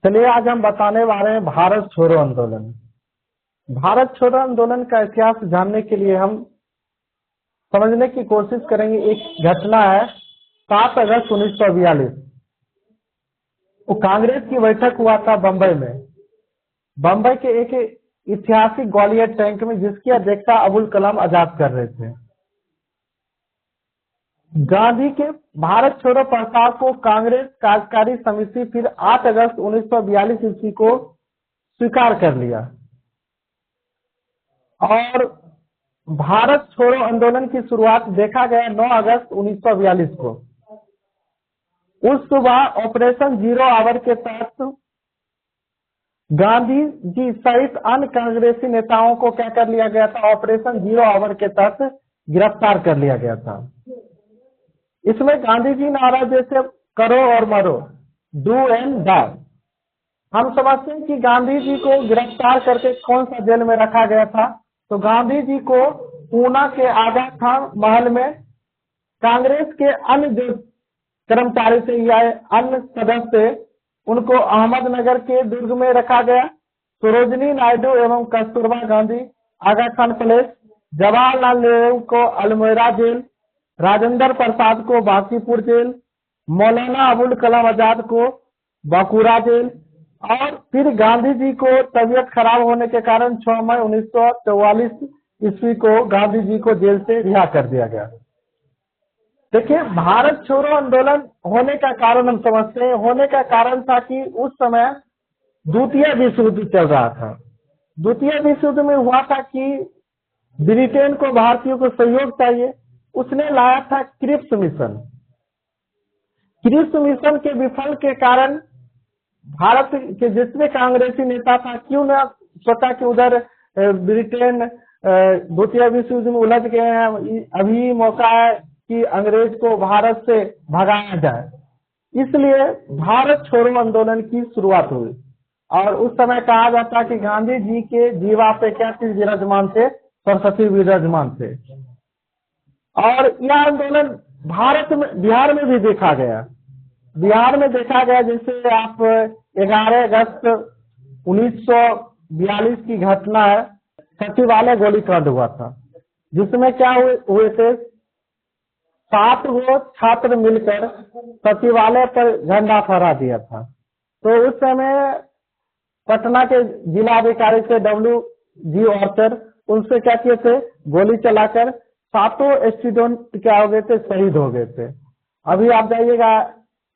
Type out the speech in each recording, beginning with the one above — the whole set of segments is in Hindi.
चलिए आज हम बताने वाले हैं भारत छोड़ो आंदोलन। भारत छोड़ो आंदोलन का इतिहास जानने के लिए हम समझने की कोशिश करेंगे। एक घटना है 7 अगस्त 1942। वो कांग्रेस की बैठक हुआ था बंबई में। बंबई के एक ऐतिहासिक ग्वालियर टैंक में, जिसकी अध्यक्षता अबुल कलाम आजाद कर रहे थे। गांधी के भारत छोड़ो प्रस्ताव को कांग्रेस कार्यकारी समिति फिर 8 अगस्त 1942 ईस्वी को स्वीकार कर लिया और भारत छोड़ो आंदोलन की शुरुआत देखा गया 9 अगस्त 1942 को। उस सुबह ऑपरेशन जीरो आवर के तहत गांधी जी सहित अन्य कांग्रेसी नेताओं को क्या कर लिया गया था? ऑपरेशन जीरो आवर के तहत गिरफ्तार कर लिया गया था। इसमें गांधी जी नारा जैसे करो और मरो, डू एंड डाई। हम समझते हैं कि गांधी जी को गिरफ्तार करके कौन सा जेल में रखा गया था? तो गांधी जी को पूना के आगा खान महल में कांग्रेस के अन्य जो कर्मचारी थे या अन्य सदस्य, उनको अहमदनगर के दुर्ग में रखा गया। सरोजनी नायडू एवं कस्तूरबा गांधी आगा खान पैलेस, जवाहरलाल नेहरू को अल्मोड़ा जेल, राजेंद्र प्रसाद को बांकीपुर जेल, मौलाना अबुल कलाम आजाद को बांकुरा जेल और फिर गांधी जी को तबीयत खराब होने के कारण 6 मई 1944 ईस्वी को गांधी जी को जेल से रिहा कर दिया गया। देखिए, भारत छोड़ो आंदोलन होने का कारण हम समझते हैं। होने का कारण था कि उस समय द्वितीय विश्व युद्ध चल रहा था। द्वितीय विश्व युद्ध में हुआ था कि ब्रिटेन को भारतीयों को सहयोग चाहिए। उसने लाया था क्रिप्स मिशन। क्रिप्स मिशन के विफल के कारण भारत के जितने कांग्रेसी नेता था, क्यों न सोचा कि उधर ब्रिटेन द्वितीय विश्व युद्ध में उलझ गए हैं, अभी मौका है कि अंग्रेज को भारत से भगाया जाए। इसलिए भारत छोड़ो आंदोलन की शुरुआत हुई और उस समय कहा जाता कि गांधी जी के जीवा पे क्या चीज विराजमान थे? सरस्वती विराजमान थे। और यह आंदोलन भारत में, बिहार में भी देखा गया। बिहार में देखा गया, जैसे आप 11 अगस्त 1942 की घटना है, सचिवालय गोलीकांड हुआ था, जिसमें क्या हुए थे? 7 गो छात्र मिलकर सचिवालय पर झंडा फहरा दिया था। तो उस समय पटना के जिलाधिकारी से WG ऑर्चर, उनसे क्या किए थे? गोली चलाकर 7 स्टूडेंट क्या हो गए थे? शहीद हो गए थे। अभी आप जाइएगा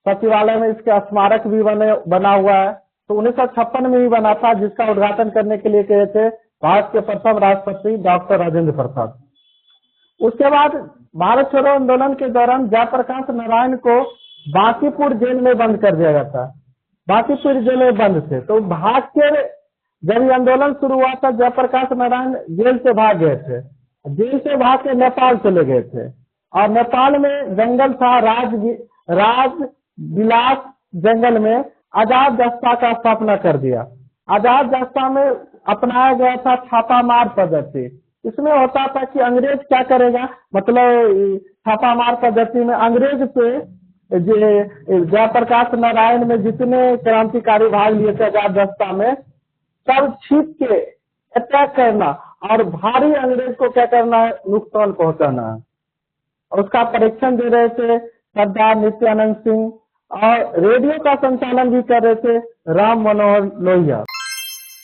सचिवालय में, इसका स्मारक भी बना हुआ है। तो 1956 में ही बना था, जिसका उद्घाटन करने के लिए गए थे भारत के प्रथम राष्ट्रपति डॉक्टर राजेंद्र प्रसाद। उसके बाद भारत छोड़ो आंदोलन के दौरान जयप्रकाश नारायण को बांकीपुर जेल में बंद कर दिया गया था। बांकीपुर जेल में बंद थे। तो भाग के जब ये आंदोलन शुरू हुआ था, जयप्रकाश नारायण जेल से भाग गए थे। जेल से भाग के नेपाल चले गए थे और नेपाल में जंगल था, राज विलास जंगल में आजाद दस्ता का स्थापना कर दिया। आजाद दस्ता में अपनाया गया था छापामार पद्धति। इसमें होता था कि अंग्रेज क्या करेगा, मतलब छापामार पद्धति में अंग्रेज पे जयप्रकाश नारायण में जितने क्रांतिकारी भाग लिए थे आजाद दस्ता में, सब छिप के अटैक करना और भारी अंग्रेज को क्या करना है? नुकसान पहुंचाना है। और उसका परीक्षण दे रहे थे सरदार नित्यानंद सिंह और रेडियो का संचालन भी कर रहे थे राम मनोहर लोहिया।